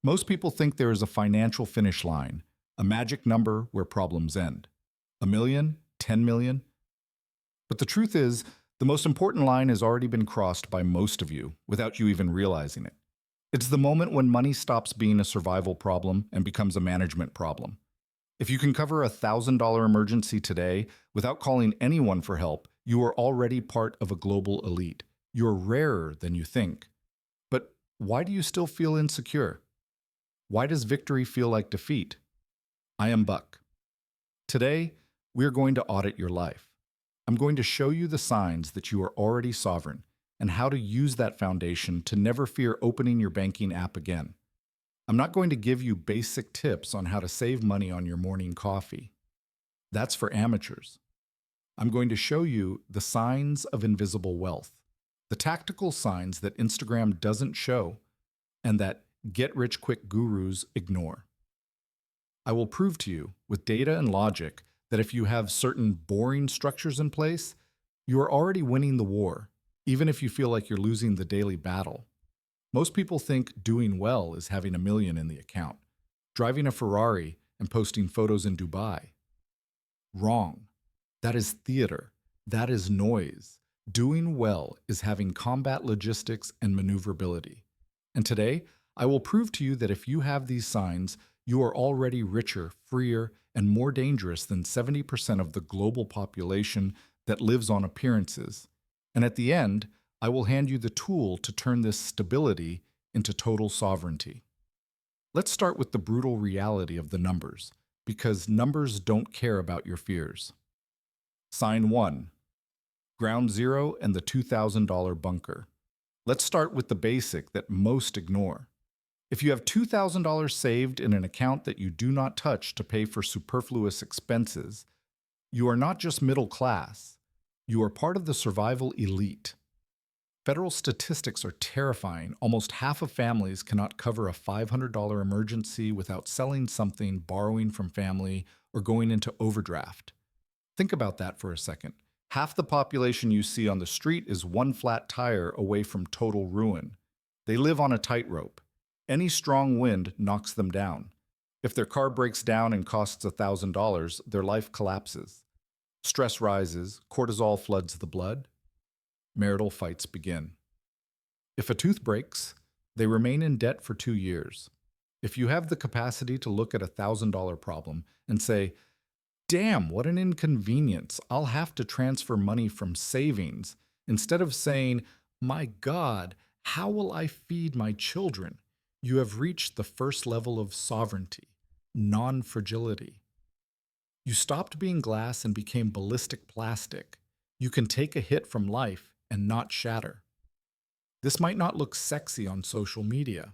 Most people think there is a financial finish line, a magic number where problems end. 1 million, 10 million. But the truth is, the most important line has already been crossed by most of you without you even realizing it. It's the moment when money stops being a survival problem and becomes a management problem. If you can cover a $1,000 emergency today without calling anyone for help, you are already part of a global elite. You're rarer than you think. But why do you still feel insecure? Why does victory feel like defeat? I am Buck. Today, we're going to audit your life. I'm going to show you the signs that you are already sovereign and how to use that foundation to never fear opening your banking app again. I'm not going to give you basic tips on how to save money on your morning coffee. That's for amateurs. I'm going to show you the signs of invisible wealth, the tactical signs that Instagram doesn't show and that get-rich-quick gurus ignore. I will prove to you with data and logic that if you have certain boring structures in place, you are already winning the war, even if you feel like you're losing the daily battle. Most people think doing well is having 1 million in the account, driving a Ferrari and posting photos in Dubai. Wrong. That is theater. That is noise. Doing well is having combat logistics and maneuverability. And today, I will prove to you that if you have these signs, you are already richer, freer, and more dangerous than 70% of the global population that lives on appearances. And at the end, I will hand you the tool to turn this stability into total sovereignty. Let's start with the brutal reality of the numbers, because numbers don't care about your fears. Sign 1. Ground zero and the $2,000 bunker. Let's start with the basic that most ignore. If you have $2,000 saved in an account that you do not touch to pay for superfluous expenses, you are not just middle class, you are part of the survival elite. Federal statistics are terrifying. Almost half of families cannot cover a $500 emergency without selling something, borrowing from family, or going into overdraft. Think about that for a second. Half the population you see on the street is one flat tire away from total ruin. They live on a tightrope. Any strong wind knocks them down. If their car breaks down and costs $1,000, their life collapses. Stress rises, cortisol floods the blood. Marital fights begin. If a tooth breaks, they remain in debt for 2 years. If you have the capacity to look at a $1,000 problem and say, "Damn, what an inconvenience, I'll have to transfer money from savings," instead of saying, "My God, how will I feed my children?" you have reached the first level of sovereignty, non-fragility. You stopped being glass and became ballistic plastic. You can take a hit from life and not shatter. This might not look sexy on social media,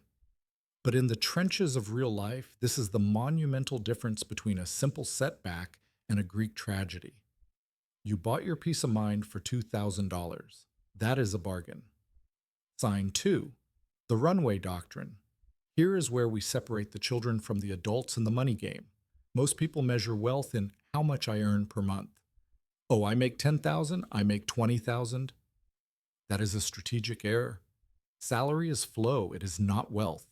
but in the trenches of real life, this is the monumental difference between a simple setback and a Greek tragedy. You bought your peace of mind for $2,000. That is a bargain. Sign 2, the Runway doctrine. Here is where we separate the children from the adults in the money game. Most people measure wealth in how much I earn per month. Oh, I make $10,000, I make $20,000. That is a strategic error. Salary is flow, it is not wealth.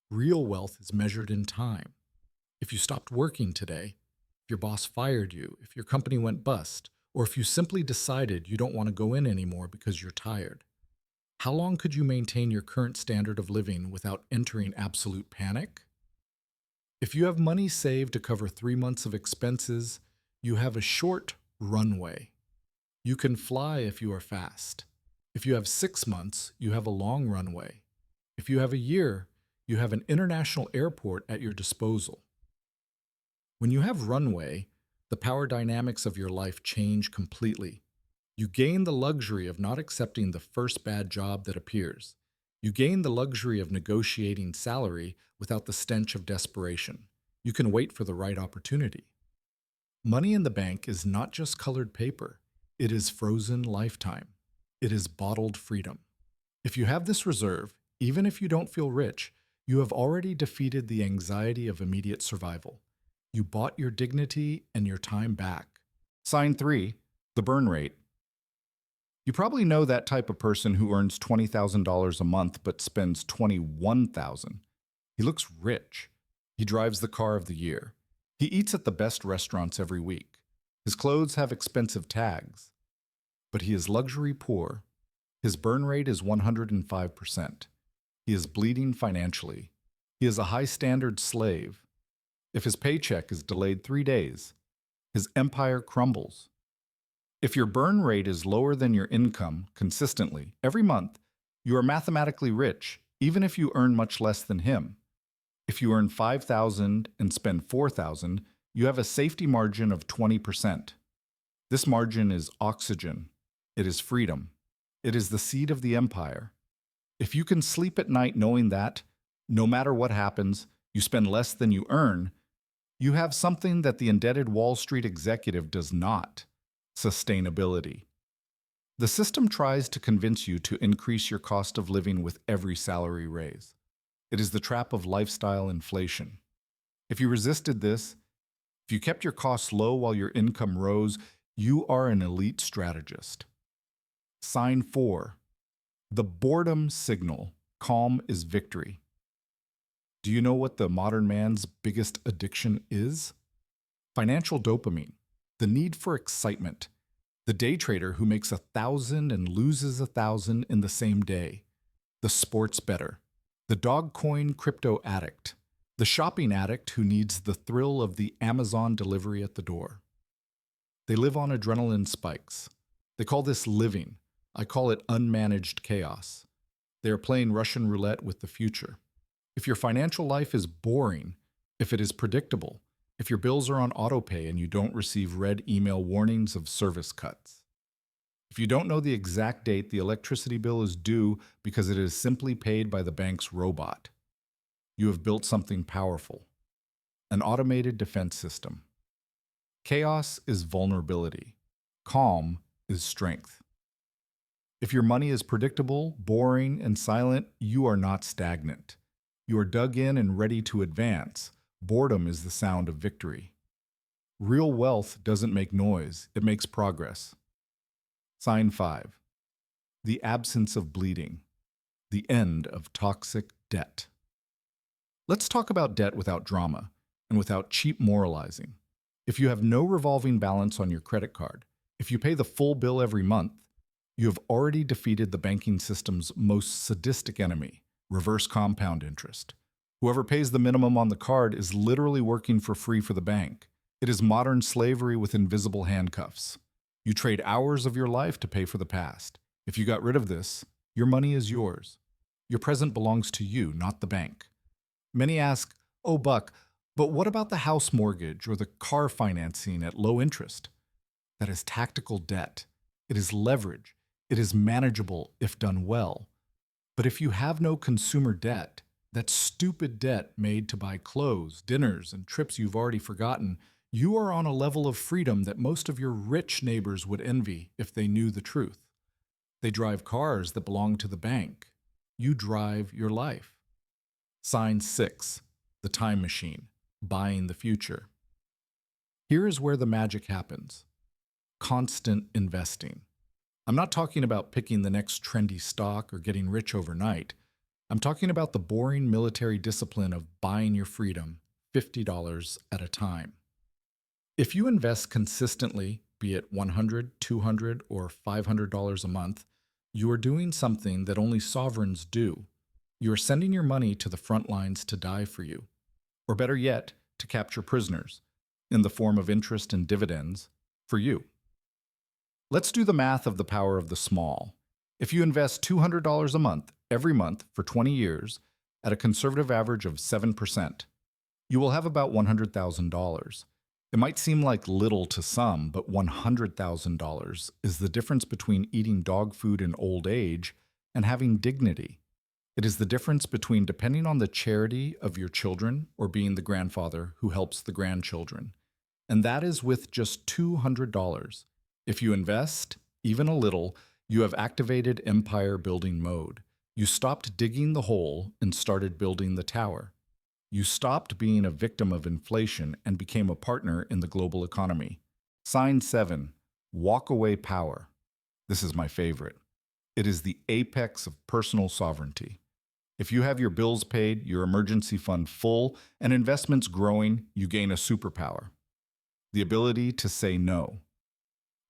Real wealth is measured in time. If you stopped working today, if your boss fired you, if your company went bust, or if you simply decided you don't want to go in anymore because you're tired, how long could you maintain your current standard of living without entering absolute panic? If you have money saved to cover 3 months of expenses, you have a short runway. You can fly if you are fast. If you have 6 months, you have a long runway. If you have a year, you have an international airport at your disposal. When you have runway, the power dynamics of your life change completely. You gain the luxury of not accepting the first bad job that appears. You gain the luxury of negotiating salary without the stench of desperation. You can wait for the right opportunity. Money in the bank is not just colored paper. It is frozen lifetime. It is bottled freedom. If you have this reserve, even if you don't feel rich, you have already defeated the anxiety of immediate survival. You bought your dignity and your time back. Sign 3, the burn rate. You probably know that type of person who earns $20,000 a month but spends $21,000. He looks rich. He drives the car of the year. He eats at the best restaurants every week. His clothes have expensive tags. But he is luxury poor. His burn rate is 105%. He is bleeding financially. He is a high-standard slave. If his paycheck is delayed 3 days, his empire crumbles. If your burn rate is lower than your income consistently every month, you are mathematically rich, even if you earn much less than him. If you earn $5,000 and spend $4,000, you have a safety margin of 20%. This margin is oxygen. It is freedom. It is the seed of the empire. If you can sleep at night knowing that, no matter what happens, you spend less than you earn, you have something that the indebted Wall Street executive does not: sustainability. The system tries to convince you to increase your cost of living with every salary raise. It is the trap of lifestyle inflation. If you resisted this, if you kept your costs low while your income rose, you are an elite strategist. Sign 4. The boredom signal. Calm is victory. Do you know what the modern man's biggest addiction is? Financial dopamine, the need for excitement. The day trader who makes 1,000 and loses 1,000 in the same day. The sports bettor. The dog-coin crypto addict. The shopping addict who needs the thrill of the Amazon delivery at the door. They live on adrenaline spikes. They call this living. I call it unmanaged chaos. They are playing Russian roulette with the future. If your financial life is boring, if it is predictable, if your bills are on autopay and you don't receive red email warnings of service cuts, if you don't know the exact date the electricity bill is due because it is simply paid by the bank's robot, you have built something powerful: an automated defense system. Chaos is vulnerability. Calm is strength. If your money is predictable, boring, and silent, you are not stagnant. You are dug in and ready to advance. Boredom is the sound of victory. Real wealth doesn't make noise, it makes progress. Sign 5. The absence of bleeding. The end of toxic debt. Let's talk about debt without drama and without cheap moralizing. If you have no revolving balance on your credit card, if you pay the full bill every month, you have already defeated the banking system's most sadistic enemy: reverse compound interest. Whoever pays the minimum on the card is literally working for free for the bank. It is modern slavery with invisible handcuffs. You trade hours of your life to pay for the past. If you got rid of this, your money is yours. Your present belongs to you, not the bank. Many ask, "Oh, Buck, but what about the house mortgage or the car financing at low interest?" That is tactical debt. It is leverage. It is manageable if done well. But if you have no consumer debt, that stupid debt made to buy clothes, dinners, and trips you've already forgotten, you are on a level of freedom that most of your rich neighbors would envy if they knew the truth. They drive cars that belong to the bank. You drive your life. Sign 6. The time machine. Buying the future. Here is where the magic happens. Constant investing. I'm not talking about picking the next trendy stock or getting rich overnight. I'm talking about the boring military discipline of buying your freedom, $50 at a time. If you invest consistently, be it $100, $200, or $500 a month, you are doing something that only sovereigns do. You are sending your money to the front lines to die for you, or better yet, to capture prisoners, in the form of interest and dividends, for you. Let's do the math of the power of the small. If you invest $200 a month, every month, for 20 years, at a conservative average of 7%, you will have about $100,000. It might seem like little to some, but $100,000 is the difference between eating dog food in old age and having dignity. It is the difference between depending on the charity of your children or being the grandfather who helps the grandchildren. And that is with just $200. If you invest, even a little, you have activated empire building mode. You stopped digging the hole and started building the tower. You stopped being a victim of inflation and became a partner in the global economy. Sign 7. Walk away power. This is my favorite. It is the apex of personal sovereignty. If you have your bills paid, your emergency fund full, and investments growing, you gain a superpower: the ability to say no.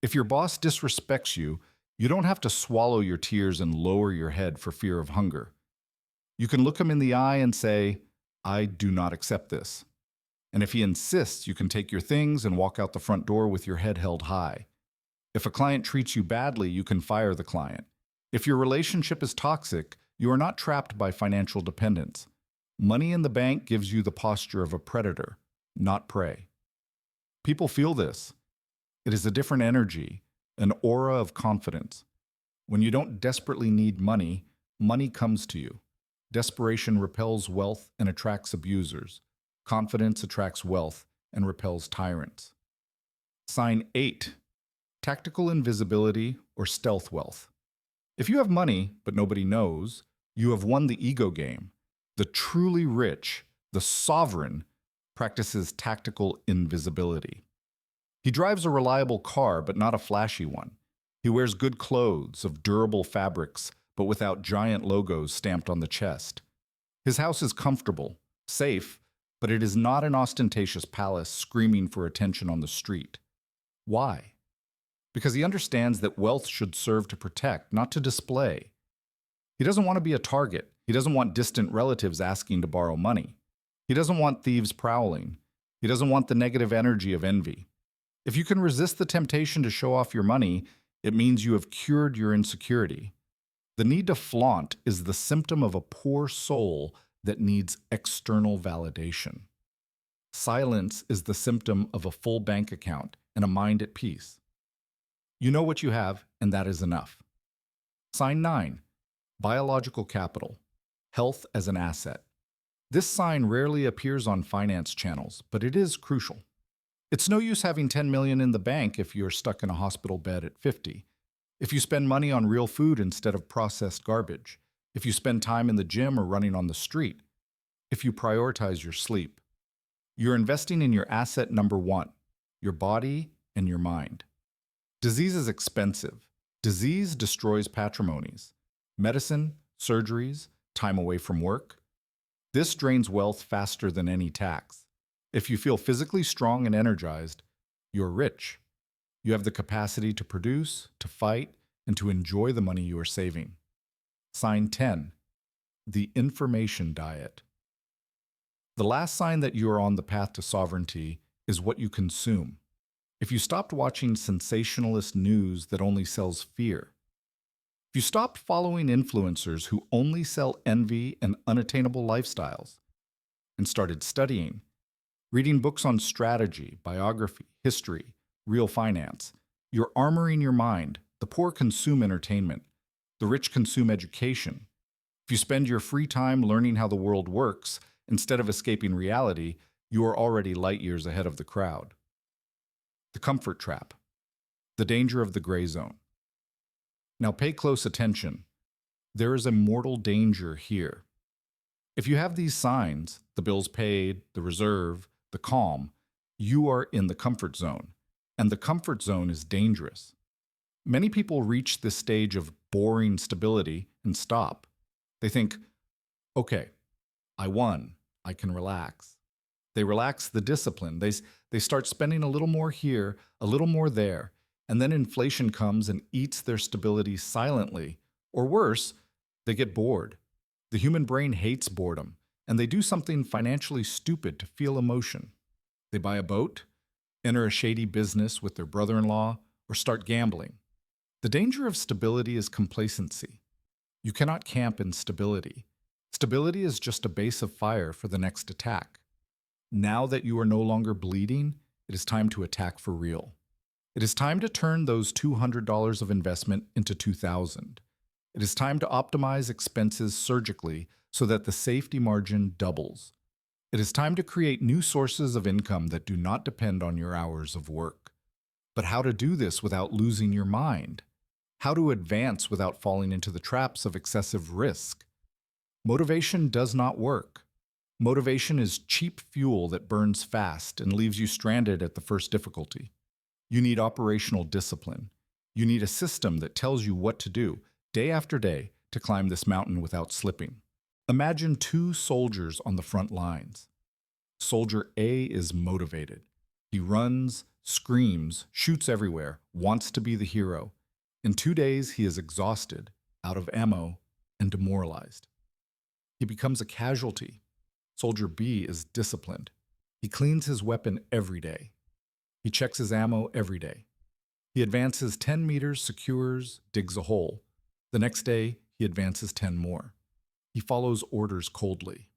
If your boss disrespects you, you don't have to swallow your tears and lower your head for fear of hunger. You can look him in the eye and say, "I do not accept this." And if he insists, you can take your things and walk out the front door with your head held high. If a client treats you badly, you can fire the client. If your relationship is toxic, you are not trapped by financial dependence. Money in the bank gives you the posture of a predator, not prey. People feel this. It is a different energy, an aura of confidence. When you don't desperately need money, money comes to you. Desperation repels wealth and attracts abusers. Confidence attracts wealth and repels tyrants. Sign 8. Tactical invisibility or stealth wealth. If you have money, but nobody knows, you have won the ego game. The truly rich, the sovereign, practices tactical invisibility. He drives a reliable car, but not a flashy one. He wears good clothes of durable fabrics, but without giant logos stamped on the chest. His house is comfortable, safe, but it is not an ostentatious palace screaming for attention on the street. Why? Because he understands that wealth should serve to protect, not to display. He doesn't want to be a target. He doesn't want distant relatives asking to borrow money. He doesn't want thieves prowling. He doesn't want the negative energy of envy. If you can resist the temptation to show off your money, it means you have cured your insecurity. The need to flaunt is the symptom of a poor soul that needs external validation. Silence is the symptom of a full bank account and a mind at peace. You know what you have, and that is enough. Sign 9. Biological capital. Health as an asset. This sign rarely appears on finance channels, but it is crucial. It's no use having 10 million in the bank if you're stuck in a hospital bed at 50. If you spend money on real food instead of processed garbage. If you spend time in the gym or running on the street. If you prioritize your sleep. You're investing in your asset number 1, your body and your mind. Disease is expensive. Disease destroys patrimonies. Medicine, surgeries, time away from work. This drains wealth faster than any tax. If you feel physically strong and energized, you're rich. You have the capacity to produce, to fight, and to enjoy the money you are saving. Sign 10. The information diet. The last sign that you are on the path to sovereignty is what you consume. If you stopped watching sensationalist news that only sells fear, if you stopped following influencers who only sell envy and unattainable lifestyles, and started studying, reading books on strategy, biography, history, real finance, you're armoring your mind. The poor consume entertainment. The rich consume education. If you spend your free time learning how the world works instead of escaping reality, you are already light years ahead of the crowd. The comfort trap. The danger of the gray zone. Now pay close attention. There is a mortal danger here. If you have these signs, the bills paid, the reserve, the calm, you are in the comfort zone, and the comfort zone is dangerous. Many people reach this stage of boring stability and stop. They think, okay, I won, I can relax. They relax the discipline. They start spending a little more here, a little more there, and then inflation comes and eats their stability silently. Or worse, they get bored. The human brain hates boredom, and they do something financially stupid to feel emotion. They buy a boat, enter a shady business with their brother-in-law, or start gambling. The danger of stability is complacency. You cannot camp in stability. Stability is just a base of fire for the next attack. Now that you are no longer bleeding, it is time to attack for real. It is time to turn those $200 of investment into $2,000. It is time to optimize expenses surgically so that the safety margin doubles. It is time to create new sources of income that do not depend on your hours of work. But how to do this without losing your mind? How to advance without falling into the traps of excessive risk? Motivation does not work. Motivation is cheap fuel that burns fast and leaves you stranded at the first difficulty. You need operational discipline. You need a system that tells you what to do, day after day, to climb this mountain without slipping. Imagine two soldiers on the front lines. Soldier A is motivated. He runs, screams, shoots everywhere, wants to be the hero. In 2 days, he is exhausted, out of ammo, and demoralized. He becomes a casualty. Soldier B is disciplined. He cleans his weapon every day. He checks his ammo every day. He advances 10 meters, secures, digs a hole. The next day, he advances 10 more. He follows orders coldly.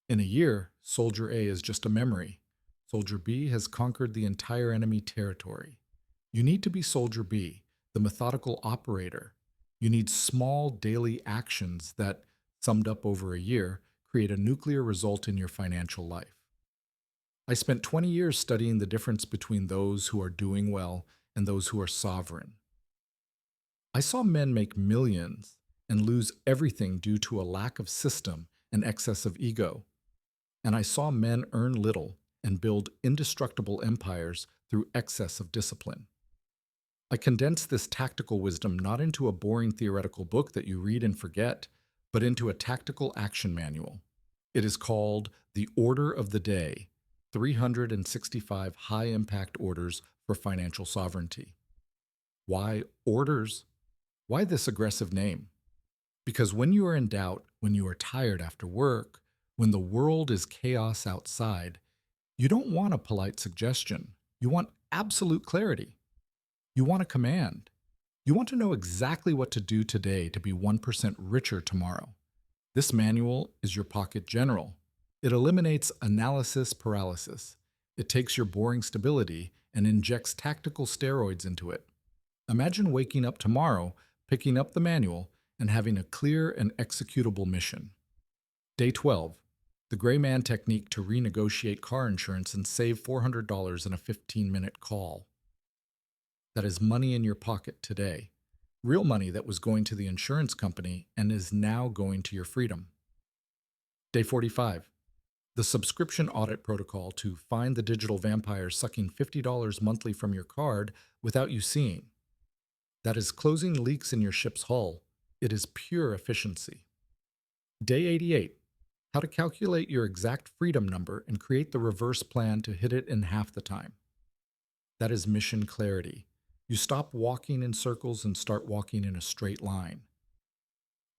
In a year, Soldier A is just a memory. Soldier B has conquered the entire enemy territory. You need to be Soldier B, the methodical operator. You need small daily actions that, summed up over a year, create a nuclear result in your financial life. I spent 20 years studying the difference between those who are doing well and those who are sovereign. I saw men make millions and lose everything due to a lack of system and excess of ego. And I saw men earn little and build indestructible empires through excess of discipline. I condensed this tactical wisdom not into a boring theoretical book that you read and forget, but into a tactical action manual. It is called The Order of the Day, 365 High-Impact Orders for Financial Sovereignty. Why orders? Why this aggressive name? Because when you are in doubt, when you are tired after work, when the world is chaos outside, you don't want a polite suggestion. You want absolute clarity. You want a command. You want to know exactly what to do today to be 1% richer tomorrow. This manual is your pocket general. It eliminates analysis paralysis. It takes your boring stability and injects tactical steroids into it. Imagine waking up tomorrow, picking up the manual, and having a clear and executable mission. Day 12. The gray man technique to renegotiate car insurance and save $400 in a 15-minute call. That is money in your pocket today. Real money that was going to the insurance company and is now going to your freedom. Day 45. The subscription audit protocol to find the digital vampire sucking $50 monthly from your card without you seeing. That is closing leaks in your ship's hull. It is pure efficiency. Day 88. How to calculate your exact freedom number and create the reverse plan to hit it in half the time. That is mission clarity. You stop walking in circles and start walking in a straight line.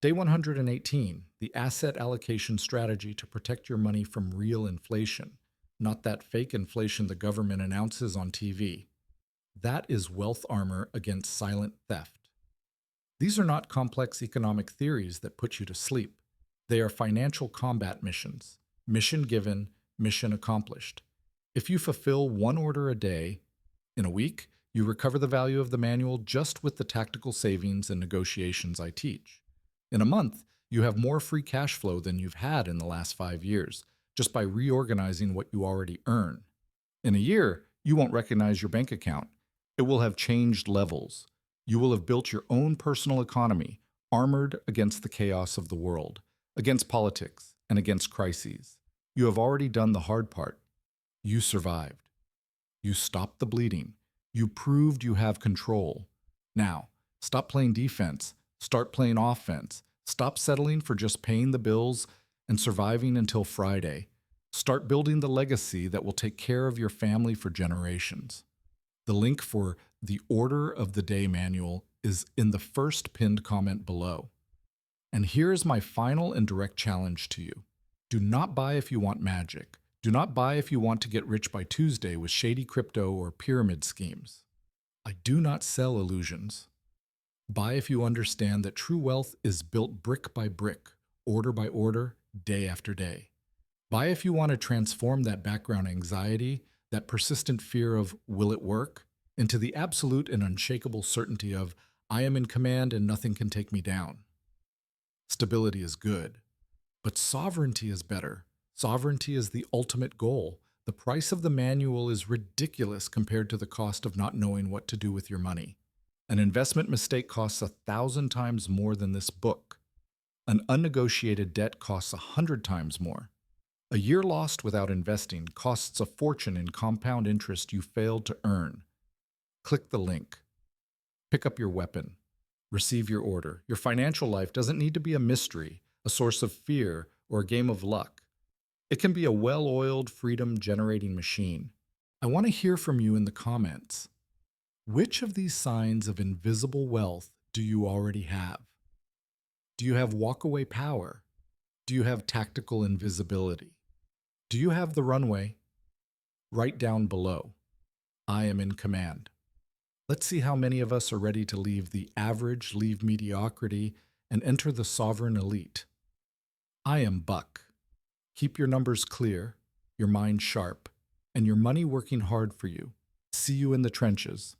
Day 118, the asset allocation strategy to protect your money from real inflation, not that fake inflation the government announces on TV. That is wealth armor against silent theft. These are not complex economic theories that put you to sleep. They are financial combat missions. Mission given, mission accomplished. If you fulfill one order a day, in a week, you recover the value of the manual just with the tactical savings and negotiations I teach. In a month, you have more free cash flow than you've had in the last 5 years, just by reorganizing what you already earn. In a year, you won't recognize your bank account. It will have changed levels. You will have built your own personal economy, armored against the chaos of the world, against politics, and against crises. You have already done the hard part. You survived. You stopped the bleeding. You proved you have control. Now, stop playing defense. Start playing offense. Stop settling for just paying the bills and surviving until Friday. Start building the legacy that will take care of your family for generations. The link for the Order of the Day manual is in the first pinned comment below. And here is my final and direct challenge to you. Do not buy if you want magic. Do not buy if you want to get rich by Tuesday with shady crypto or pyramid schemes. I do not sell illusions. Buy if you understand that true wealth is built brick by brick, order by order, day after day. Buy if you want to transform that background anxiety, that persistent fear of will it work, into the absolute and unshakable certainty of I am in command and nothing can take me down. Stability is good, but sovereignty is better. Sovereignty is the ultimate goal. The price of the manual is ridiculous compared to the cost of not knowing what to do with your money. An investment mistake costs 1,000 times more than this book. An unnegotiated debt costs 100 times more. A year lost without investing costs a fortune in compound interest you failed to earn. Click the link. Pick up your weapon. Receive your order. Your financial life doesn't need to be a mystery. a source of fear, or a game of luck. It can be a well-oiled freedom-generating machine. I want to hear from you in the comments. Which of these signs of invisible wealth do you already have? Do you have walk-away power? Do you have tactical invisibility? Do you have the runway? Write down below. I am in command. Let's see how many of us are ready to leave the average, leave mediocrity, and enter the sovereign elite. I am Buck. Keep your numbers clear, your mind sharp, and your money working hard for you. See you in the trenches.